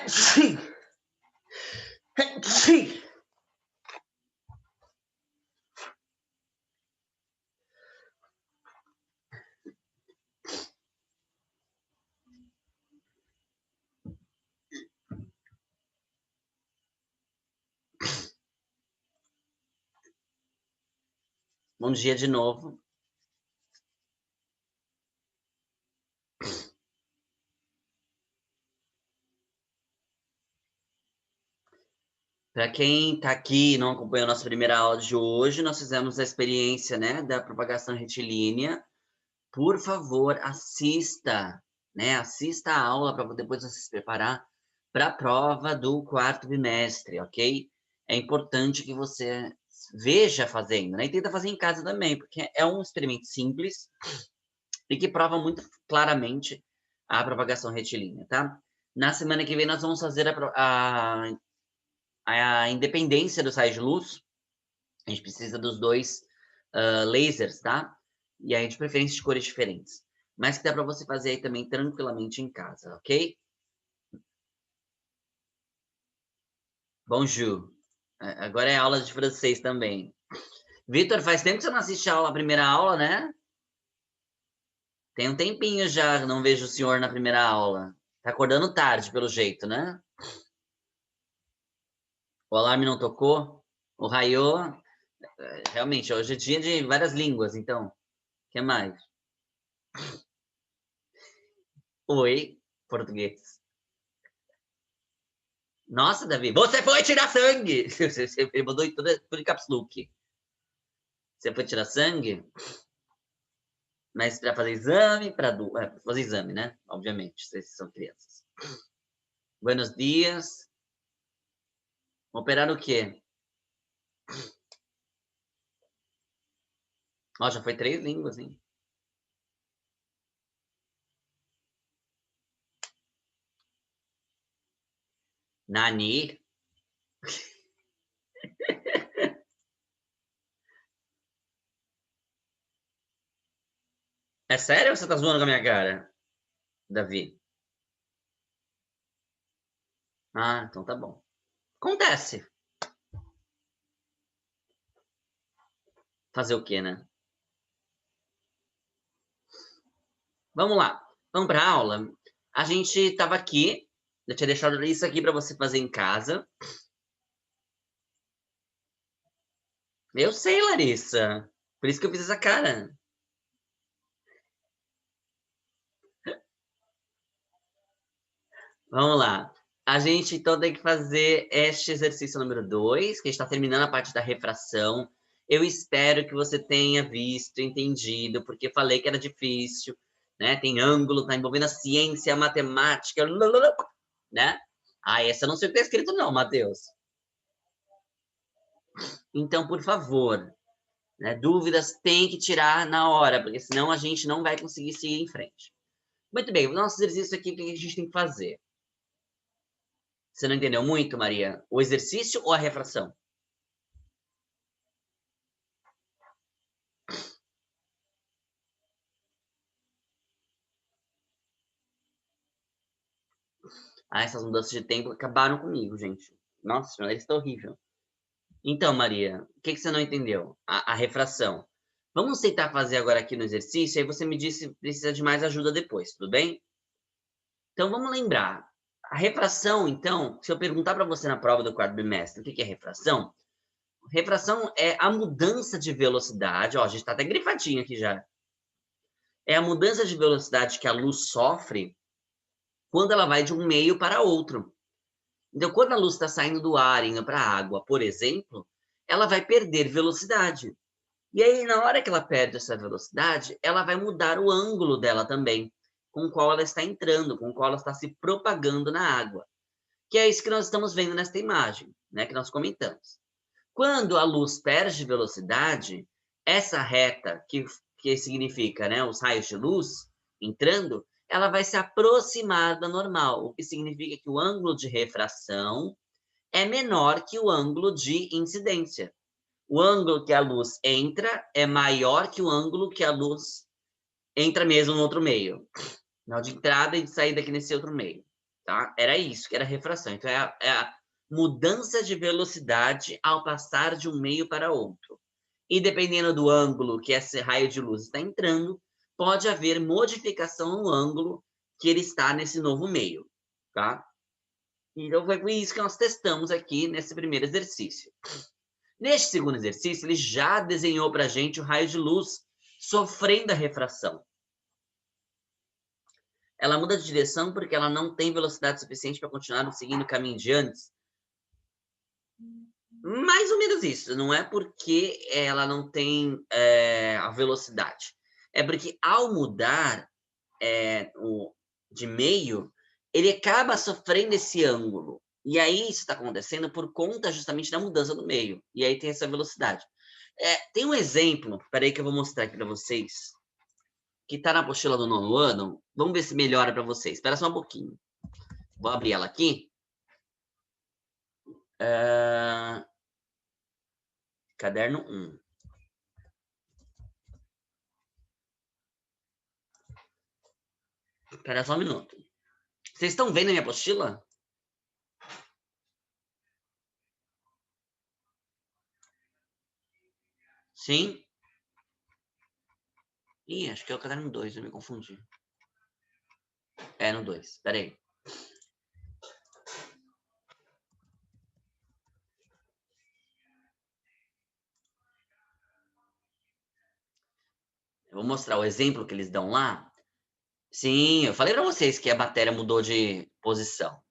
Sim. Sim. Bom dia de novo. Para quem está aqui e não acompanhou a nossa primeira aula de hoje, nós fizemos a experiência, né, da propagação retilínea. Por favor, assista, né? Assista a aula para depois você se preparar para a prova do quarto bimestre, ok? É importante que você veja fazendo, né? E tenta fazer em casa também, porque é um experimento simples e que prova muito claramente a propagação retilínea, tá? Na semana que vem nós vamos fazer a independência dos raios de luz. A gente precisa dos dois lasers, tá? E aí de preferência de cores diferentes. Mas que dá para você fazer aí também tranquilamente em casa, ok? Bonjour. Agora é aula de francês também. Vitor, faz tempo que você não assiste a primeira aula, né? Tem um tempinho já, não vejo o senhor na primeira aula. Tá acordando tarde, pelo jeito, né? O alarme não tocou? O raiô? Realmente, hoje é dia de várias línguas, então. O que mais? Oi, português. Nossa, Davi, você foi tirar sangue! Ele mandou tudo em caps look. Você foi tirar sangue? Mas para fazer exame, para fazer exame, né? Obviamente, vocês são crianças. Buenos dias. Operar o quê? Ó, já foi 3 línguas, hein? Nani? É sério ou você tá zoando com a minha cara, Davi? Ah, então tá bom. Acontece. Fazer o quê, né? Vamos lá. Vamos para aula? A gente estava aqui. Eu tinha deixado isso aqui para você fazer em casa. Eu sei, Larissa. Por isso que eu fiz essa cara. Vamos lá. A gente então tem que fazer este exercício número 2, que a gente está terminando a parte da refração. Eu espero que você tenha visto, entendido, porque falei que era difícil, né? Tem ângulo, tá envolvendo a ciência, a matemática, né? Ah, essa eu não sei o que está escrito não, Matheus. Então, por favor, né, dúvidas tem que tirar na hora, porque senão a gente não vai conseguir seguir em frente. Muito bem, o nosso exercício aqui, o que a gente tem que fazer? Você não entendeu muito, Maria? O exercício ou a refração? Ah, essas mudanças de tempo acabaram comigo, gente. Nossa, isso está horrível. Então, Maria, o que você não entendeu? A refração. Vamos tentar fazer agora aqui no exercício, aí você me diz se precisa de mais ajuda depois, tudo bem? Então, vamos lembrar. A refração, então, se eu perguntar para você na prova do quarto bimestre o que é refração, refração é a mudança de velocidade, ó, a gente está até grifadinho aqui já. É a mudança de velocidade que a luz sofre quando ela vai de um meio para outro. Então, quando a luz está saindo do ar e indo para a água, por exemplo, ela vai perder velocidade. E aí, na hora que ela perde essa velocidade, ela vai mudar o ângulo dela também, com o qual ela está entrando, com o qual ela está se propagando na água. Que é isso que nós estamos vendo nesta imagem, né, que nós comentamos. Quando a luz perde velocidade, essa reta, que significa, né, os raios de luz entrando, ela vai se aproximar da normal, o que significa que o ângulo de refração é menor que o ângulo de incidência. O ângulo que a luz entra é maior que o ângulo que a luz entra mesmo no outro meio. Não, de entrada e de saída aqui nesse outro meio. tá? Era isso, que era refração. Então, é a mudança de velocidade ao passar de um meio para outro. E dependendo do ângulo que esse raio de luz está entrando, pode haver modificação no ângulo que ele está nesse novo meio, tá? Então, foi por isso que nós testamos aqui nesse primeiro exercício. Neste segundo exercício, ele já desenhou para a gente o raio de luz sofrendo a refração. Ela muda de direção porque ela não tem velocidade suficiente para continuar seguindo o caminho de antes. Mais ou menos isso. Não é porque ela não tem a velocidade. É porque ao mudar de meio, ele acaba sofrendo esse ângulo. E aí isso está acontecendo por conta justamente da mudança do meio. E aí tem essa velocidade. Tem um exemplo, peraí que eu vou mostrar aqui para vocês, que está na apostila do 9º ano. Vamos ver se melhora para vocês. Espera só um pouquinho. Vou abrir ela aqui. Caderno 1. Espera só um minuto. Vocês estão vendo a minha apostila? Sim? Ih, acho que é o caderno 2, eu me confundi. É, no 2. Espera aí. Eu vou mostrar o exemplo que eles dão lá. Sim, eu falei para vocês que a matéria mudou de posição.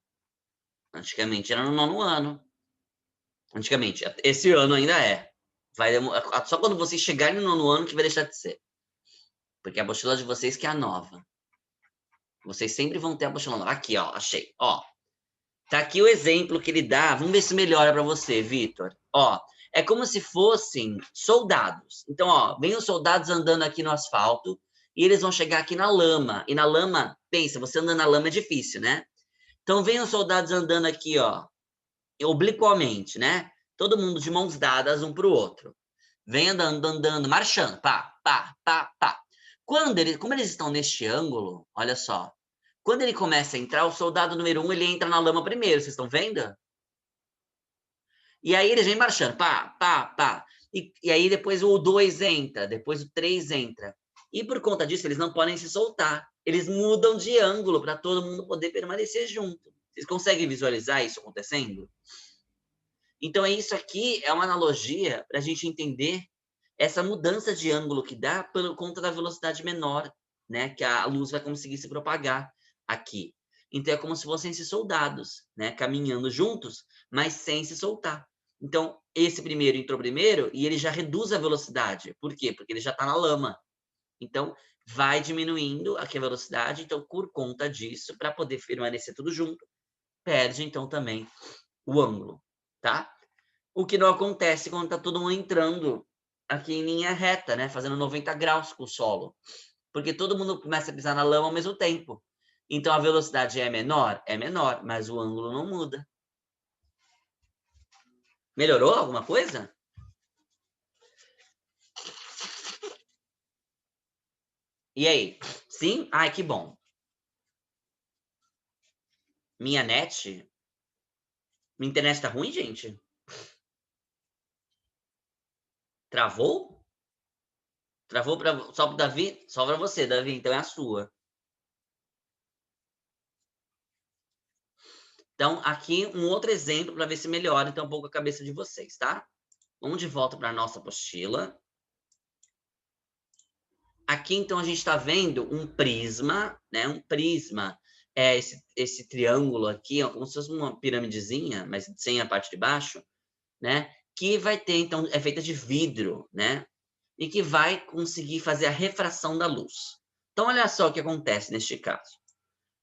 Antigamente era no 9º ano. Antigamente. Esse ano ainda é. Só quando vocês chegarem no 9º ano que vai deixar de ser. Porque a apostila de vocês que é a nova. Vocês sempre vão ter a apostila nova. Aqui, ó, achei. Ó, tá aqui o exemplo que ele dá. Vamos ver se melhora para você, Vitor. Ó, é como se fossem soldados. Então, ó, vem os soldados andando aqui no asfalto e eles vão chegar aqui na lama. E na lama, pensa, você andando na lama é difícil, né? Então, vem os soldados andando aqui, ó, obliquamente, né? Todo mundo de mãos dadas um para o outro. Vem andando, andando, marchando, pá, pá, pá, pá. Como eles estão neste ângulo, olha só. Quando ele começa a entrar, o soldado número 1, ele entra na lama primeiro, vocês estão vendo? E aí eles vêm marchando, pá, pá, pá. E aí depois o 2 entra, depois o 3 entra. E por conta disso, eles não podem se soltar. Eles mudam de ângulo para todo mundo poder permanecer junto. Vocês conseguem visualizar isso acontecendo? Então, isso aqui é uma analogia para a gente entender essa mudança de ângulo que dá por conta da velocidade menor, né? Que a luz vai conseguir se propagar aqui. Então, é como se fossem esses soldados, né? Caminhando juntos, mas sem se soltar. Então, esse primeiro entrou primeiro e ele já reduz a velocidade. Por quê? Porque ele já está na lama. Então, vai diminuindo aqui a velocidade. Então, por conta disso, para poder permanecer tudo junto, perde, então, também o ângulo, tá? O que não acontece quando está todo mundo entrando aqui em linha reta, né? Fazendo 90 graus com o solo. Porque todo mundo começa a pisar na lama ao mesmo tempo. Então, a velocidade é menor? É menor, mas o ângulo não muda. Melhorou alguma coisa? E aí? Sim? Ai, que bom. Minha net? Minha internet tá ruim, gente? Travou? Travou só pro Davi? Só pra você, Davi, então é a sua. Então, aqui um outro exemplo para ver se melhora então um pouco a cabeça de vocês, tá? Vamos de volta para a nossa apostila. Aqui, então, a gente está vendo um prisma, né? Um prisma é esse triângulo aqui, ó, como se fosse uma piramidezinha, mas sem a parte de baixo, né? Que vai ter, então, é feita de vidro, né? E que vai conseguir fazer a refração da luz. Então, olha só o que acontece neste caso.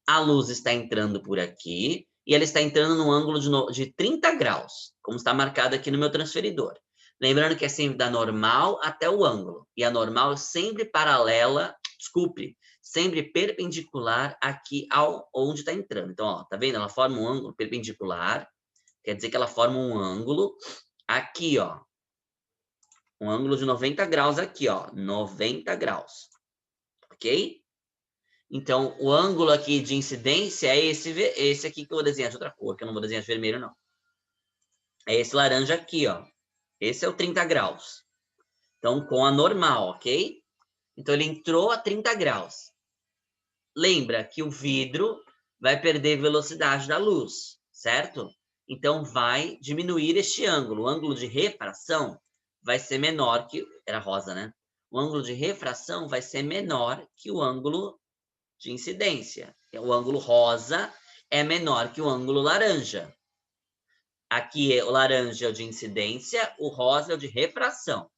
A luz está entrando por aqui e ela está entrando num ângulo de 30 graus, como está marcado aqui no meu transferidor. Lembrando que é sempre da normal até o ângulo. E a normal é sempre paralela, desculpe, sempre perpendicular aqui ao onde está entrando. Então, ó, tá vendo? Ela forma um ângulo perpendicular, quer dizer que ela forma um ângulo aqui, ó. Um ângulo de 90 graus aqui, ó. 90 graus. Ok? Então, o ângulo aqui de incidência é esse aqui que eu vou desenhar de outra cor, que eu não vou desenhar de vermelho, não. É esse laranja aqui, ó. Esse é o 30 graus. Então, com a normal, ok? Então, ele entrou a 30 graus. Lembra que o vidro vai perder velocidade da luz, certo? Então, vai diminuir este ângulo. O ângulo de refração vai ser menor que... Era rosa, né? O ângulo de refração vai ser menor que o ângulo de incidência. O ângulo rosa é menor que o ângulo laranja. Aqui, o laranja é o de incidência, o rosa é o de refração.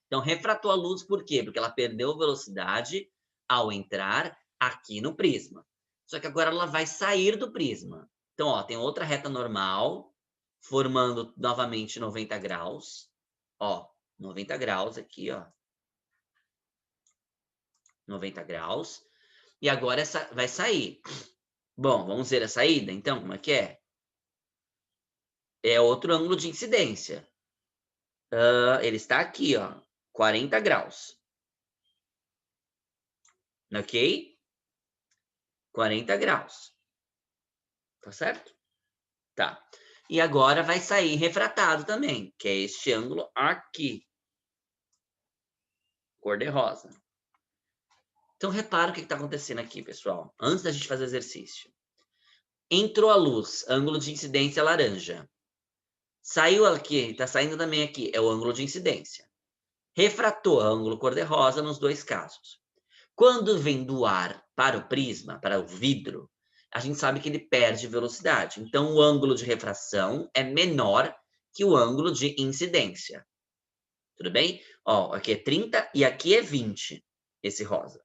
Então, refratou a luz por quê? Porque ela perdeu velocidade ao entrar aqui no prisma. Só que agora ela vai sair do prisma. Então, ó, tem outra reta normal, formando novamente 90 graus. Ó, 90 graus aqui, ó. 90 graus. E agora essa vai sair. Bom, vamos ver a saída, então, como é que é? É outro ângulo de incidência. Ele está aqui, ó, 40 graus. Ok? 40 graus. Tá certo? Tá. E agora vai sair refratado também, que é este ângulo aqui. Cor de rosa. Então, repara o que está acontecendo aqui, pessoal. Antes da gente fazer o exercício. Entrou a luz, ângulo de incidência laranja. Saiu aqui, está saindo também aqui, é o ângulo de incidência. Refratou, ângulo cor-de-rosa nos dois casos. Quando vem do ar para o prisma, para o vidro, a gente sabe que ele perde velocidade. Então, o ângulo de refração é menor que o ângulo de incidência. Tudo bem? Ó, aqui é 30 e aqui é 20, esse rosa.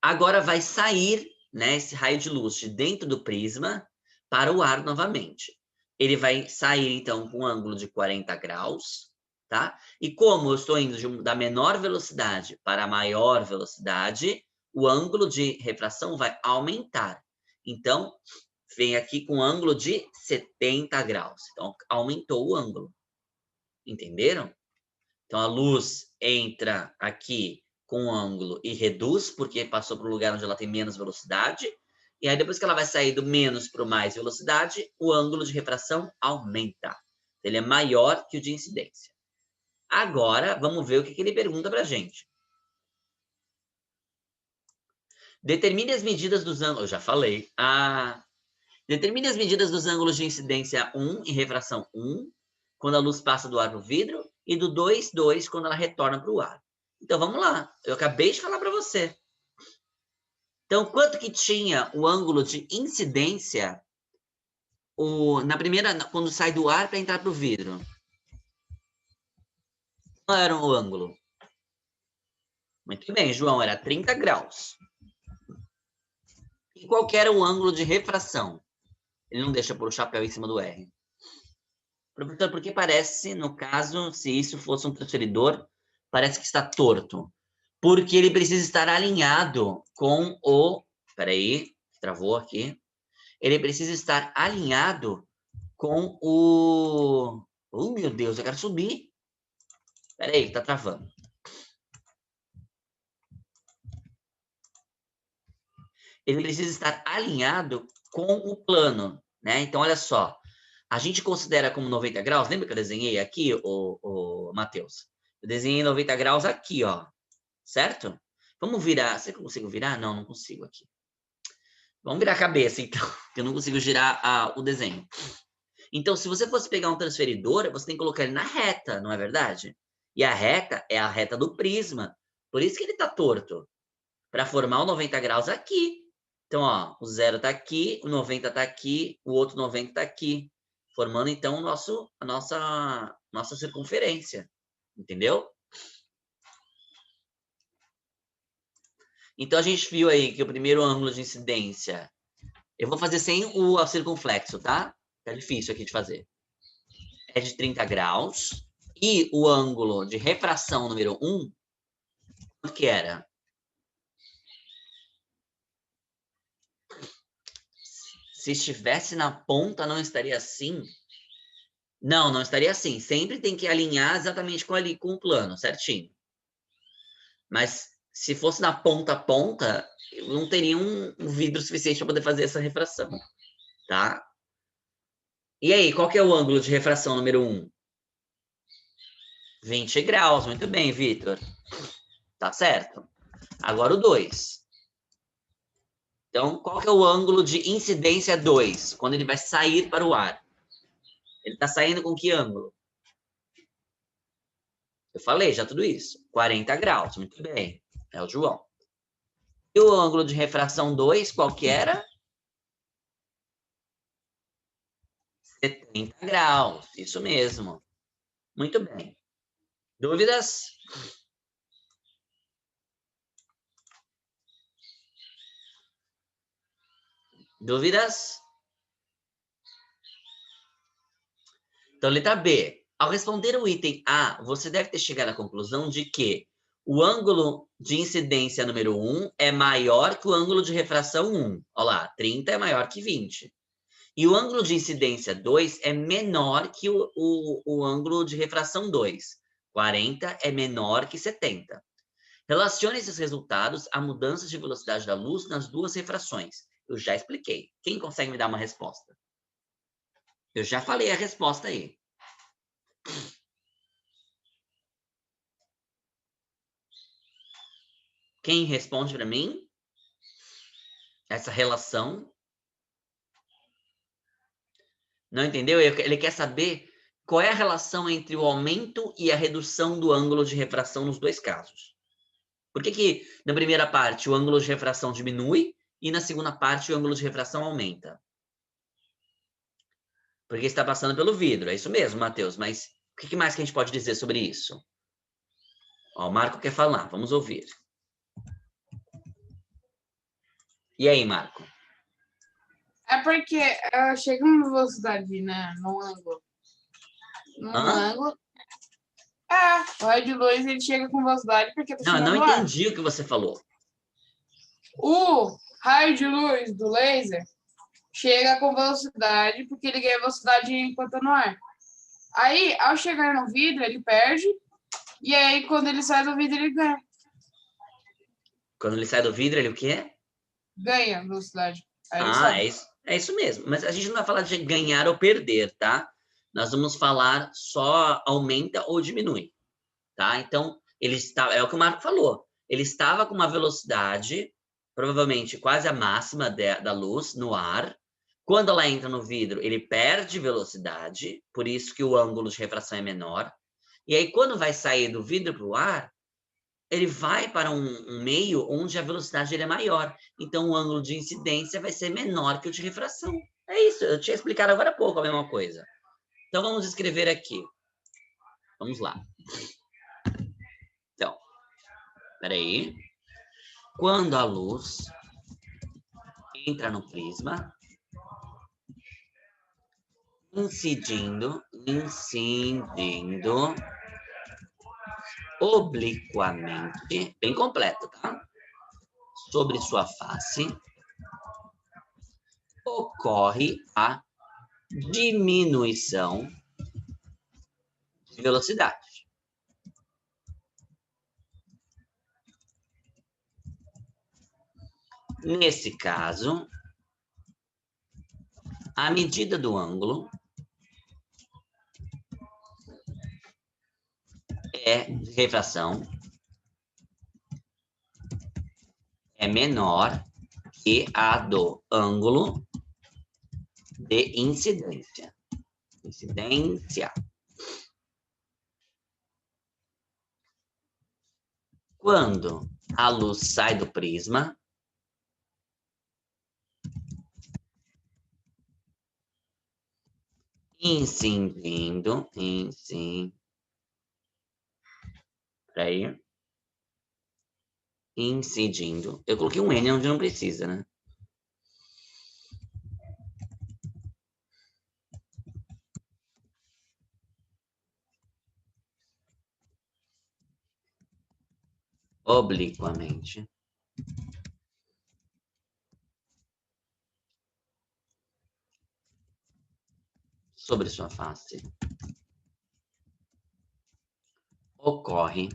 Agora vai sair, né, esse raio de luz de dentro do prisma para o ar novamente. Ele vai sair, então, com um ângulo de 40 graus, tá? E como eu estou indo da menor velocidade para a maior velocidade, o ângulo de refração vai aumentar. Então, vem aqui com um ângulo de 70 graus. Então, aumentou o ângulo. Entenderam? Então, a luz entra aqui com um ângulo e reduz, porque passou para o lugar onde ela tem menos velocidade. E aí, depois que ela vai sair do menos para o mais velocidade, o ângulo de refração aumenta. Ele é maior que o de incidência. Agora, vamos ver o que ele pergunta para a gente. Determine as medidas dos ângulos... Eu já falei. Determine as medidas dos ângulos de incidência 1 e refração 1, quando a luz passa do ar para o vidro, e do 2, 2, quando ela retorna para o ar. Então, vamos lá. Eu acabei de falar para você. Então, quanto que tinha o ângulo de incidência na primeira, quando sai do ar para entrar para o vidro? Qual era o ângulo? Muito bem, João, era 30 graus. E qual que era o ângulo de refração? Ele não deixa pôr o chapéu em cima do R. Professor, porque parece, no caso, se isso fosse um transferidor, parece que está torto. Porque ele precisa estar alinhado com o... Peraí, travou aqui. Ele precisa estar alinhado com o... Oh, meu Deus, eu quero subir. Peraí, tá travando. Ele precisa estar alinhado com o plano, né? Então, olha só. A gente considera como 90 graus, lembra que eu desenhei aqui, o Matheus? Eu desenhei 90 graus aqui, ó. Certo? Vamos virar. Será que eu consigo virar? Não, não consigo aqui. Vamos virar a cabeça, então, que eu não consigo girar o desenho. Então, se você fosse pegar um transferidor, você tem que colocar ele na reta, não é verdade? E a reta é a reta do prisma. Por isso que ele está torto. Para formar o 90 graus aqui. Então, ó, o 0 está aqui, o 90 está aqui, o outro 90 está aqui. Formando, então, a nossa circunferência. Entendeu? Então, a gente viu aí que o primeiro ângulo de incidência... Eu vou fazer sem o circunflexo, tá? Tá difícil aqui de fazer. É de 30 graus. E o ângulo de refração número 1, quanto que era? Se estivesse na ponta, não estaria assim? Não, não estaria assim. Sempre tem que alinhar exatamente com o plano, certinho. Mas se fosse na ponta a ponta, eu não teria um vidro suficiente para poder fazer essa refração, tá? E aí, qual que é o ângulo de refração número 1? 20 graus, muito bem, Vitor. Tá certo. Agora o 2. Então, qual que é o ângulo de incidência 2, quando ele vai sair para o ar? Ele está saindo com que ângulo? Eu falei já tudo isso. 40 graus, muito bem. É o João. E o ângulo de refração 2, qual que era? 70 graus, isso mesmo. Muito bem. Dúvidas? Dúvidas? Então, letra B. Ao responder o item A, você deve ter chegado à conclusão de que o ângulo de incidência número 1 é maior que o ângulo de refração 1. Olha lá, 30 é maior que 20. E o ângulo de incidência 2 é menor que o ângulo de refração 2. 40 é menor que 70. Relacione esses resultados a mudanças de velocidade da luz nas duas refrações. Eu já expliquei. Quem consegue me dar uma resposta? Eu já falei a resposta aí. Quem responde para mim? Essa relação? Não entendeu? Ele quer saber qual é a relação entre o aumento e a redução do ângulo de refração nos dois casos. Por que na primeira parte o ângulo de refração diminui e na segunda parte o ângulo de refração aumenta? Porque está passando pelo vidro. É isso mesmo, Matheus. Mas o que mais que a gente pode dizer sobre isso? Ó, o Marco quer falar. Vamos ouvir. E aí, Marco? É porque chega uma velocidade, né, no ângulo. No ângulo. O raio de luz ele chega com velocidade porque tá Não, eu não chegando ar. entendi o que você falou. O raio de luz do laser chega com velocidade porque ele ganha velocidade enquanto tá no ar. Aí, ao chegar no vidro, ele perde. E aí, quando ele sai do vidro, ele ganha. Quando ele sai do vidro, ele o quê? Ganha velocidade. Aí É isso mesmo. Mas a gente não vai falar de ganhar ou perder, tá? Nós vamos falar só aumenta ou diminui, tá? Então, ele está, é o que o Marco falou. Ele estava com uma velocidade, provavelmente quase a máxima da luz no ar. Quando ela entra no vidro, ele perde velocidade, por isso que o ângulo de refração é menor. E aí, quando vai sair do vidro para o ar, ele vai para um meio onde a velocidade dele é maior. Então, o ângulo de incidência vai ser menor que o de refração. É isso, eu tinha explicado agora há pouco a mesma coisa. Então, vamos escrever aqui. Vamos lá. Então, peraí. Quando a luz entra no prisma, incidindo obliquamente, bem completo, tá? Sobre sua face, ocorre a diminuição de velocidade. Nesse caso, a medida do ângulo de refração é menor que a do ângulo de incidência. Quando a luz sai do prisma, incidindo, incidindo. Eu coloquei um N onde não precisa, né? Obliquamente. Sobre sua face. Ocorre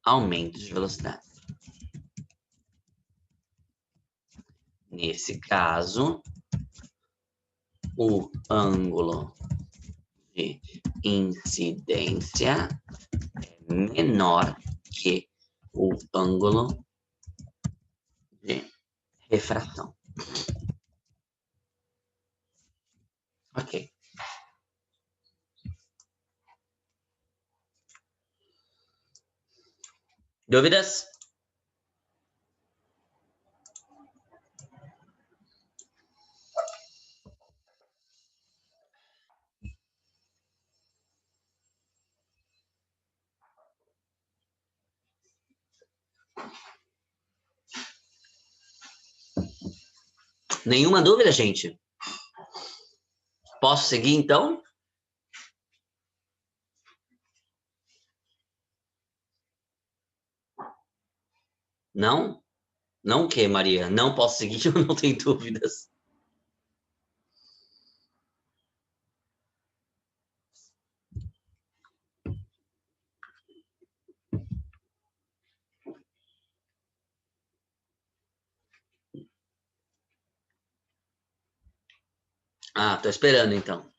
aumento de velocidade. Nesse caso, o ângulo de incidência é menor que o ângulo de refração. Ok. Dúvidas? Nenhuma dúvida, gente? Posso seguir, então? Não? Não o quê, Maria? Não posso seguir, eu não tenho dúvidas. Ah, tô esperando, então.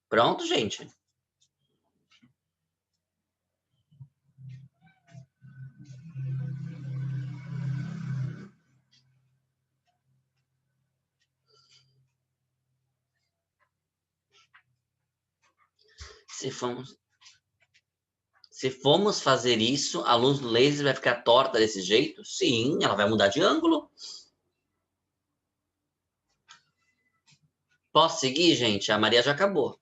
Pronto, gente? Se formos fazer isso, a luz do laser vai ficar torta desse jeito? Sim, ela vai mudar de ângulo. Posso seguir, gente? A Maria já acabou.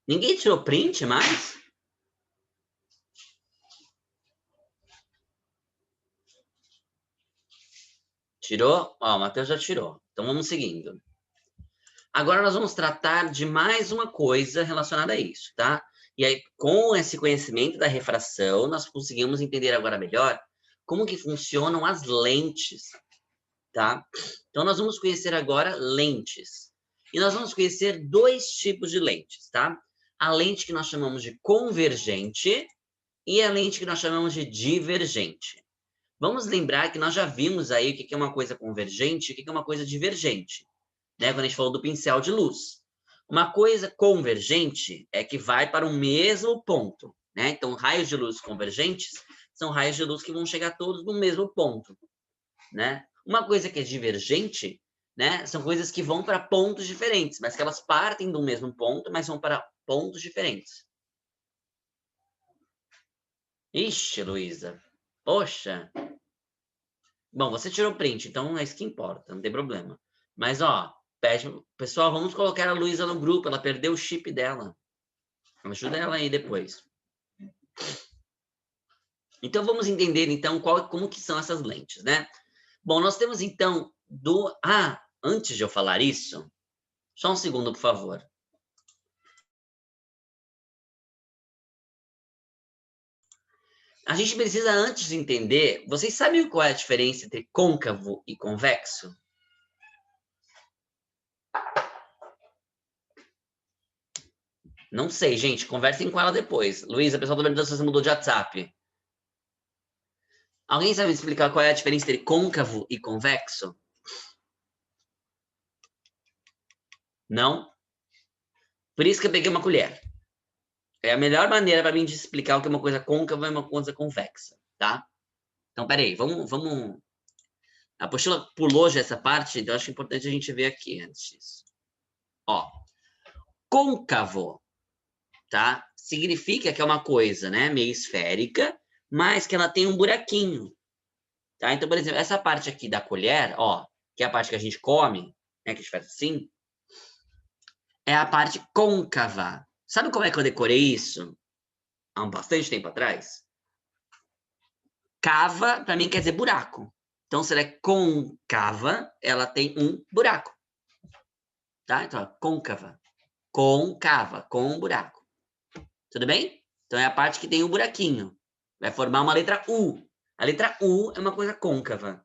Ninguém tirou print mais? Tirou? Ó, o Matheus já tirou. Então vamos seguindo. Agora nós vamos tratar de mais uma coisa relacionada a isso, tá? E aí, com esse conhecimento da refração, nós conseguimos entender agora melhor como que funcionam as lentes, tá? Então, nós vamos conhecer agora lentes. E nós vamos conhecer dois tipos de lentes, tá? A lente que nós chamamos de convergente e a lente que nós chamamos de divergente. Vamos lembrar que nós já vimos aí o que é uma coisa convergente e o que é uma coisa divergente, né? Quando a gente falou do pincel de luz. Uma coisa convergente é que vai para o mesmo ponto, né? Então, raios de luz convergentes são raios de luz que vão chegar todos no mesmo ponto, né? Uma coisa que é divergente, né? São coisas que vão para pontos diferentes, mas que elas partem do mesmo ponto, mas vão para pontos diferentes. Ixi, Luísa. Poxa. Bom, você tirou print, então é isso que importa, não tem problema. Mas, ó, pede... Pessoal, vamos colocar a Luísa no grupo, ela perdeu o chip dela. Ajuda ela aí depois. Então, vamos entender, então, como que são essas lentes, né? Bom, nós temos, então, antes de eu falar isso, só um segundo, por favor. A gente precisa antes entender, vocês sabem qual é a diferença entre côncavo e convexo? Não sei, gente, conversem com ela depois. Luísa, a pessoal tá perguntando se você mudou de WhatsApp. Alguém sabe explicar qual é a diferença entre côncavo e convexo? Não? Por isso que eu peguei uma colher. É a melhor maneira para mim de explicar o que é uma coisa côncava e uma coisa convexa, tá? Então, peraí, vamos... A apostila pulou já essa parte, então acho importante a gente ver aqui antes disso. Ó, côncavo, tá? Significa que é uma coisa, né, meio esférica, mas que ela tem um buraquinho, tá? Então, por exemplo, essa parte aqui da colher, ó, que é a parte que a gente come, né, que a gente faz assim, é a parte côncava. Sabe como é que eu decorei isso? Há bastante tempo atrás? Cava, para mim, quer dizer buraco. Então, se ela é côncava, ela tem um buraco. Tá? Então, ó, côncava. Côncava, com um buraco. Tudo bem? Então, é a parte que tem o buraquinho. Vai formar uma letra U. A letra U é uma coisa côncava.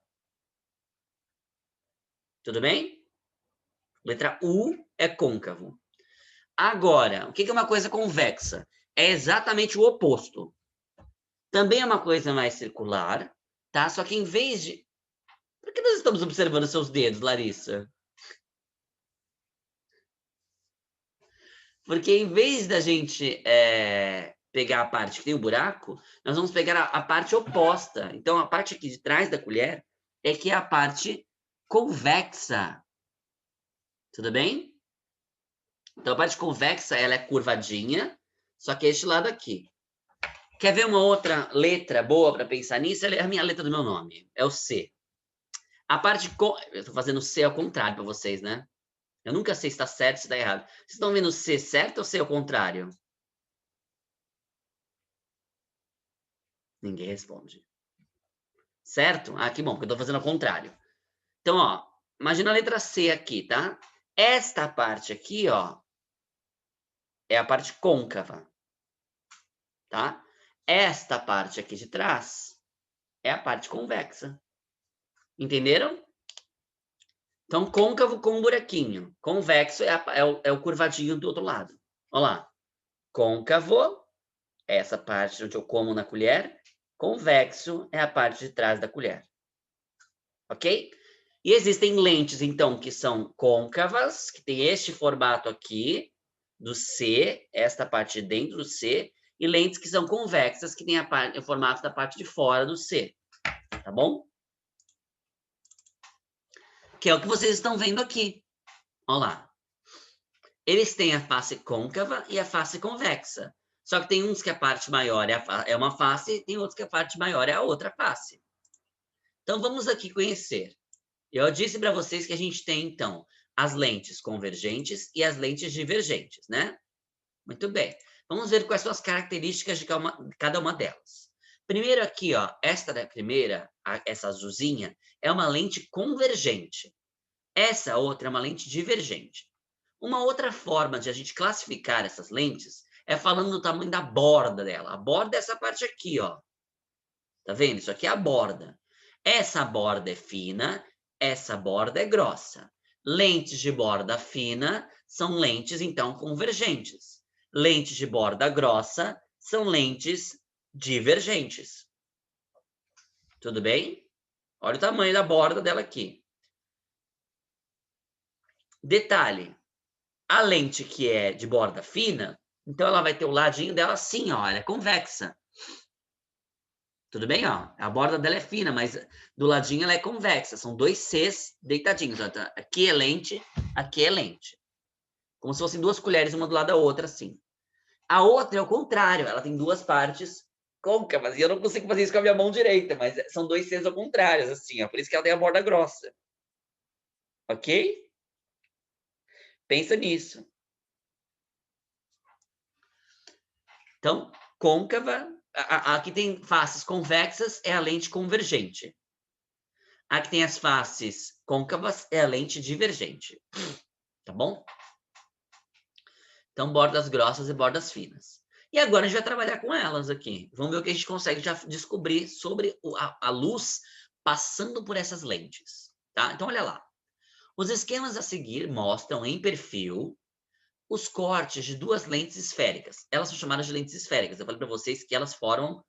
Tudo bem? Letra U é côncavo. Agora, o que é uma coisa convexa? É exatamente o oposto. Também é uma coisa mais circular, tá? Só que em vez de... Por que nós estamos observando seus dedos, Larissa? Porque em vez da gente pegar a parte que tem o buraco, nós vamos pegar a parte oposta. Então, a parte aqui de trás da colher é que é a parte convexa. Tudo bem? Então, a parte convexa, ela é curvadinha, só que é este lado aqui. Quer ver uma outra letra boa para pensar nisso? É a minha letra do meu nome. É o C. A parte... Eu estou fazendo C ao contrário para vocês, né? Eu nunca sei se está certo ou se está errado. Vocês estão vendo C certo ou C ao contrário? Ninguém responde. Certo? Ah, que bom, porque eu estou fazendo ao contrário. Então, ó, imagina a letra C aqui, tá? Esta parte aqui, ó, é a parte côncava, tá? Esta parte aqui de trás é a parte convexa. Entenderam? Então, côncavo com um buraquinho. Convexo é o curvadinho do outro lado. Olha lá. Côncavo, essa parte onde eu como na colher. Convexo é a parte de trás da colher. Ok? E existem lentes, então, que são côncavas, que tem este formato aqui, do C, esta parte de dentro do C, e lentes que são convexas, que tem o formato da parte de fora do C. Tá bom? Que é o que vocês estão vendo aqui. Olha lá. Eles têm a face côncava e a face convexa. Só que tem uns que a parte maior é uma face, e tem outros que a parte maior é a outra face. Então, vamos aqui conhecer. Eu disse para vocês que a gente tem, então, as lentes convergentes e as lentes divergentes, né? Muito bem. Vamos ver quais são as características de cada uma delas. Primeiro aqui, ó, esta da primeira, essa azulzinha, é uma lente convergente. Essa outra é uma lente divergente. Uma outra forma de a gente classificar essas lentes é falando do tamanho da borda dela. A borda é essa parte aqui, ó. Tá vendo? Isso aqui é a borda. Essa borda é fina, essa borda é grossa. Lentes de borda fina são lentes, então, convergentes. Lentes de borda grossa são lentes divergentes. Tudo bem? Olha o tamanho da borda dela aqui. Detalhe, a lente que é de borda fina, então ela vai ter o ladinho dela assim, ó, ela é convexa. Tudo bem, ó? A borda dela é fina, mas do ladinho ela é convexa. São dois Cs deitadinhos. Ó. Aqui é lente, aqui é lente. Como se fossem duas colheres, uma do lado da outra, assim. A outra é o contrário. Ela tem duas partes côncavas. E eu não consigo fazer isso com a minha mão direita, mas são dois Cs ao contrário, assim, ó. Por isso que ela tem a borda grossa. Ok? Pensa nisso. Então, côncava... Aqui tem faces convexas, é a lente convergente. Aqui tem as faces côncavas, é a lente divergente. Tá bom? Então, bordas grossas e bordas finas. E agora a gente vai trabalhar com elas aqui. Vamos ver o que a gente consegue já descobrir sobre a luz passando por essas lentes. Tá? Então, olha lá. Os esquemas a seguir mostram em perfil os cortes de duas lentes esféricas. Elas são chamadas de lentes esféricas. Eu falei para vocês que elas formam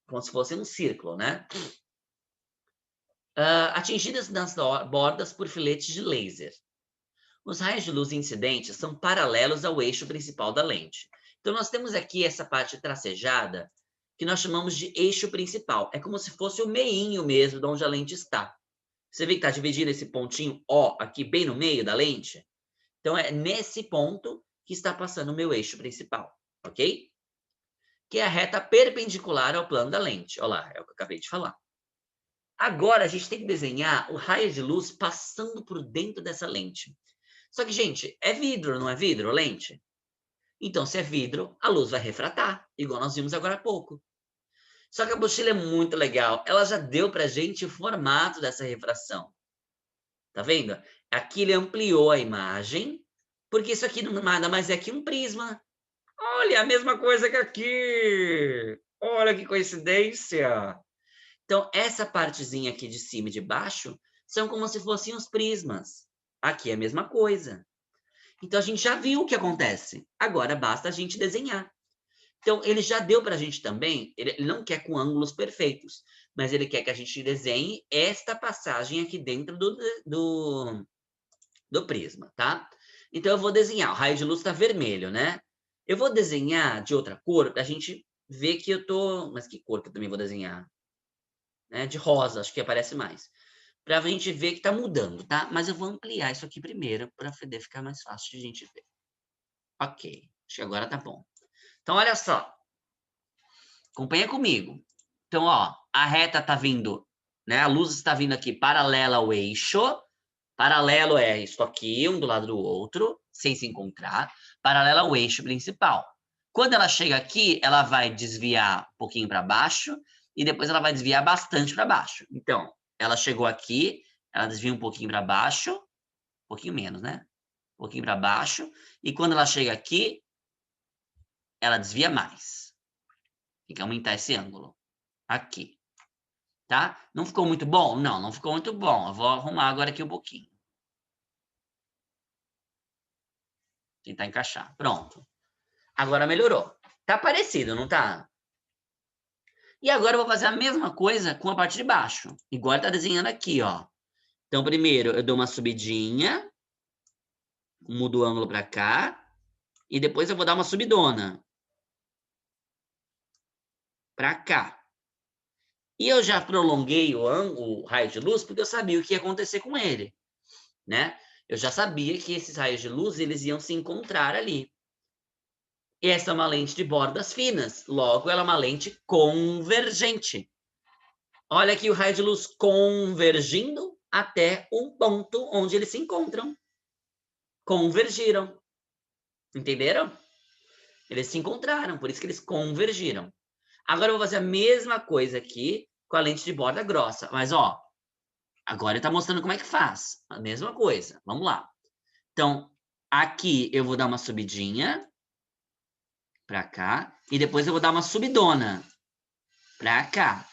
como se fosse um círculo, né? Atingidas nas bordas por filetes de laser. Os raios de luz incidentes são paralelos ao eixo principal da lente. Então, nós temos aqui essa parte tracejada que nós chamamos de eixo principal. É como se fosse o meinho mesmo de onde a lente está. Você vê que está dividindo esse pontinho O aqui bem no meio da lente? Então, é nesse ponto que está passando o meu eixo principal, ok? Que é a reta perpendicular ao plano da lente. Olha lá, é o que eu acabei de falar. Agora, a gente tem que desenhar o raio de luz passando por dentro dessa lente. Só que, gente, é vidro, não é vidro, lente? Então, se é vidro, a luz vai refratar, igual nós vimos agora há pouco. Só que a apostila é muito legal. Ela já deu para a gente o formato dessa refração. Tá vendo? Aqui ele ampliou a imagem, porque isso aqui não nada mais é que um prisma. Olha, a mesma coisa que aqui. Olha que coincidência. Então, essa partezinha aqui de cima e de baixo são como se fossem os prismas. Aqui é a mesma coisa. Então, a gente já viu o que acontece. Agora, basta a gente desenhar. Então, ele já deu para a gente também, ele não quer com ângulos perfeitos, mas ele quer que a gente desenhe esta passagem aqui dentro do prisma, tá? Então, eu vou desenhar. O raio de luz está vermelho, né? Eu vou desenhar de outra cor para a gente ver que eu tô... Mas que cor que eu também vou desenhar? Né? De rosa, acho que aparece mais. Para a gente ver que está mudando, tá? Mas eu vou ampliar isso aqui primeiro para poder ficar mais fácil de a gente ver. Ok, acho que agora tá bom. Então, olha só. Acompanha comigo. Então, ó, a reta tá vindo, né? A luz está vindo aqui paralela ao eixo. Paralelo é isso aqui, um do lado do outro, sem se encontrar. Paralelo ao eixo principal. Quando ela chega aqui, ela vai desviar um pouquinho para baixo e depois ela vai desviar bastante para baixo. Então, ela chegou aqui, ela desvia um pouquinho para baixo, um pouquinho menos, né? Um pouquinho para baixo. E quando ela chega aqui, ela desvia mais. Tem que aumentar esse ângulo. Aqui. Tá? Não ficou muito bom? Não, não ficou muito bom. Eu vou arrumar agora aqui um pouquinho. Tentar encaixar. Pronto. Agora melhorou. Tá parecido, não tá? E agora eu vou fazer a mesma coisa com a parte de baixo. Igual tá desenhando aqui, ó. Então, primeiro eu dou uma subidinha. Mudo o ângulo para cá. E depois eu vou dar uma subidona. Para cá. E eu já prolonguei o raio de luz porque eu sabia o que ia acontecer com ele, né? Eu já sabia que esses raios de luz eles iam se encontrar ali. Essa é uma lente de bordas finas, logo ela é uma lente convergente. Olha aqui o raio de luz convergindo até um ponto onde eles se encontram. Convergiram. Entenderam? Eles se encontraram, por isso que eles convergiram. Agora eu vou fazer a mesma coisa aqui com a lente de borda grossa. Mas, ó, agora ele está mostrando como é que faz. A mesma coisa. Vamos lá. Então, aqui eu vou dar uma subidinha para cá. E depois eu vou dar uma subidona para cá.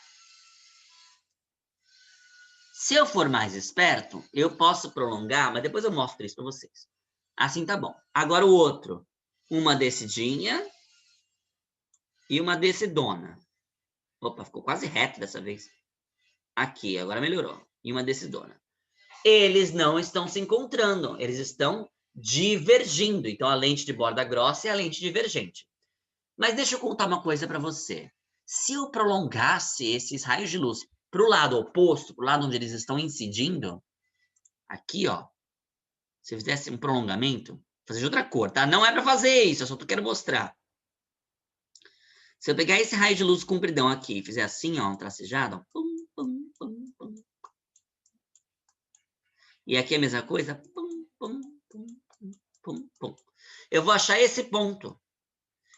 Se eu for mais esperto, eu posso prolongar, mas depois eu mostro isso para vocês. Assim tá bom. Agora o outro. Uma descidinha e uma descidona. Opa, ficou quase reto dessa vez. Aqui, agora melhorou. E uma descidona. Eles não estão se encontrando, eles estão divergindo. Então, a lente de borda grossa é a lente divergente. Mas deixa eu contar uma coisa para você. Se eu prolongasse esses raios de luz para o lado oposto, para o lado onde eles estão incidindo, aqui, ó, se eu fizesse um prolongamento, fazer de outra cor, tá? Não é para fazer isso, eu só quero mostrar. Se eu pegar esse raio de luz compridão aqui e fizer assim, ó, um tracejado, ó, pum, pum, pum, pum. E aqui a mesma coisa, pum, pum, pum, pum, pum, pum. Eu vou achar esse ponto.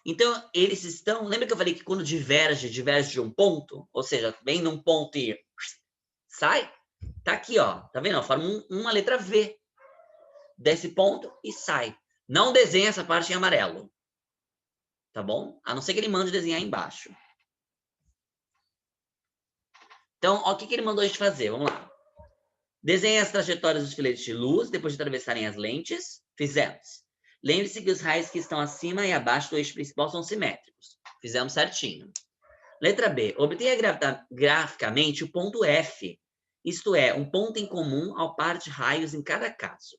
Então, eles estão... Lembra que eu falei que quando diverge de um ponto? Ou seja, vem num ponto e sai? Tá aqui, ó. Tá vendo? Forma uma letra V. Desse ponto e sai. Não desenha essa parte em amarelo. Tá bom? A não ser que ele mande desenhar embaixo. Então, ó, o que ele mandou a gente fazer? Vamos lá. Desenhe as trajetórias dos filetes de luz depois de atravessarem as lentes. Fizemos. Lembre-se que os raios que estão acima e abaixo do eixo principal são simétricos. Fizemos certinho. Letra B. Obtenha graficamente o ponto F. Isto é, um ponto em comum ao par de raios em cada caso.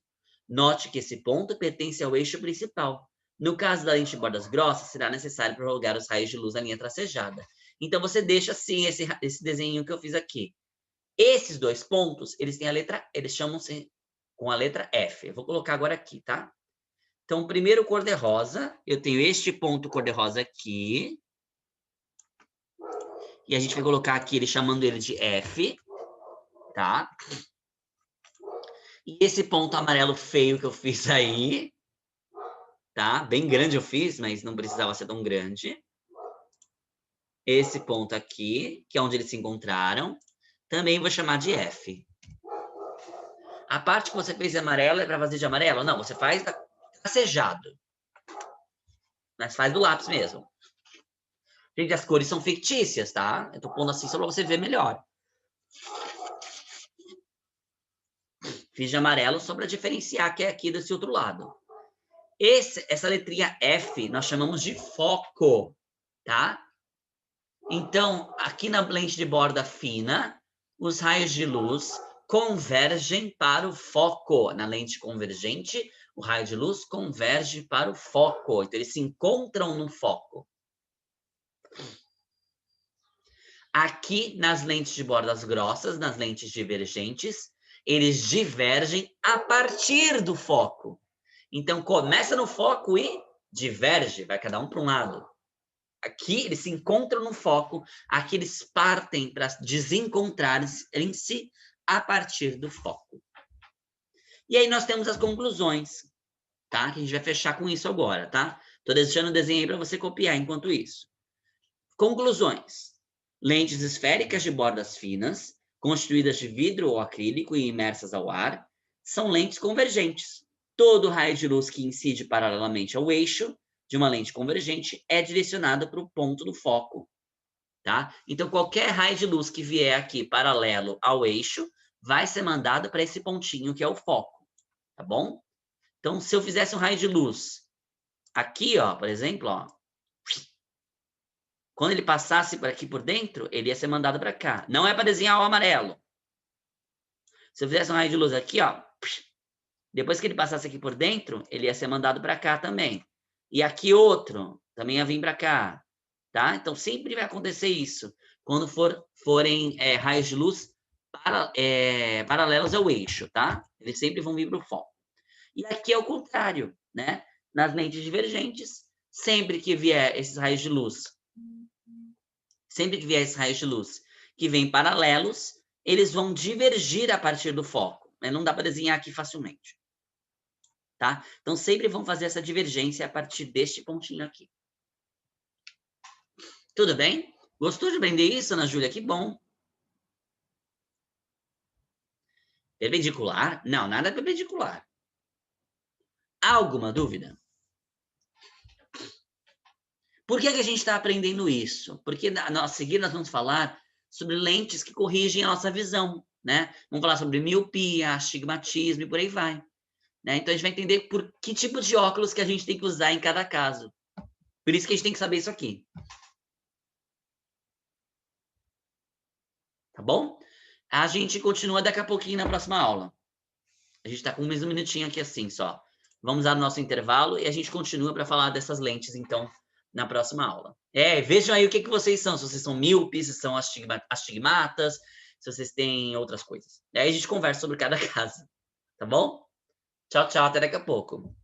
Note que esse ponto pertence ao eixo principal. No caso da lente de bordas grossas, será necessário prorrogar os raios de luz na linha tracejada. Então, você deixa assim esse desenho que eu fiz aqui. Esses dois pontos, eles têm a letra, eles chamam-se com a letra F. Eu vou colocar agora aqui, tá? Então, primeiro cor-de-rosa, eu tenho este ponto cor-de-rosa aqui. E a gente vai colocar aqui ele chamando ele de F, tá? E esse ponto amarelo feio que eu fiz aí, tá? Bem grande eu fiz, mas não precisava ser tão grande. esse ponto aqui, que é onde eles se encontraram, também vou chamar de F. A parte que você fez de amarelo é para fazer de amarelo? Não, você faz tracejado. Mas faz do lápis mesmo. Gente, as cores são fictícias, tá? Eu tô pondo assim só para você ver melhor. Fiz de amarelo só para diferenciar que é aqui desse outro lado. Essa letrinha F nós chamamos de foco, tá? Então, aqui na lente de borda fina, os raios de luz convergem para o foco. Na lente convergente, o raio de luz converge para o foco. Então, eles se encontram no foco. Aqui, nas lentes de bordas grossas, nas lentes divergentes, eles divergem a partir do foco. Então, começa no foco e diverge, vai cada um para um lado. Aqui, eles se encontram no foco, aqui eles partem para desencontrarem-se a partir do foco. E aí nós temos as conclusões, tá? Que a gente vai fechar com isso agora, tá? Estou deixando o desenho aí para você copiar enquanto isso. Conclusões. Lentes esféricas de bordas finas, constituídas de vidro ou acrílico e imersas ao ar, são lentes convergentes. Todo raio de luz que incide paralelamente ao eixo de uma lente convergente é direcionado para o ponto do foco, tá? Então, qualquer raio de luz que vier aqui paralelo ao eixo vai ser mandado para esse pontinho que é o foco, tá bom? Então, se eu fizesse um raio de luz aqui, ó, por exemplo, ó, quando ele passasse por aqui por dentro, ele ia ser mandado para cá. Não é para desenhar o amarelo. Se eu fizesse um raio de luz aqui, ó, depois que ele passasse aqui por dentro, ele ia ser mandado para cá também. E aqui outro, também ia vir para cá, tá? Então, sempre vai acontecer isso. Quando forem raios de luz paralelos ao eixo, tá? Eles sempre vão vir para o foco. E aqui é o contrário, né? Nas lentes divergentes, sempre que vier esses raios de luz, que vêm paralelos, eles vão divergir a partir do foco. Né? Não dá para desenhar aqui facilmente. Tá? Então, sempre vão fazer essa divergência a partir deste pontinho aqui. Tudo bem? Gostou de aprender isso, Ana Júlia? Que bom. Perpendicular? Não, nada perpendicular. Há alguma dúvida? Por que a gente está aprendendo isso? Porque a seguir nós vamos falar sobre lentes que corrigem a nossa visão, né? Vamos falar sobre miopia, astigmatismo e por aí vai. Né? Então, a gente vai entender por que tipo de óculos que a gente tem que usar em cada caso. Por isso que a gente tem que saber isso aqui. Tá bom? A gente continua daqui a pouquinho na próxima aula. A gente está com mais um minutinho aqui assim só. Vamos dar o nosso intervalo e a gente continua para falar dessas lentes, então, na próxima aula. Vejam aí o que vocês são. Se vocês são míopes, se são astigmatas, se vocês têm outras coisas. Aí a gente conversa sobre cada caso. Tá bom? Tchau, tchau. Até daqui a pouco.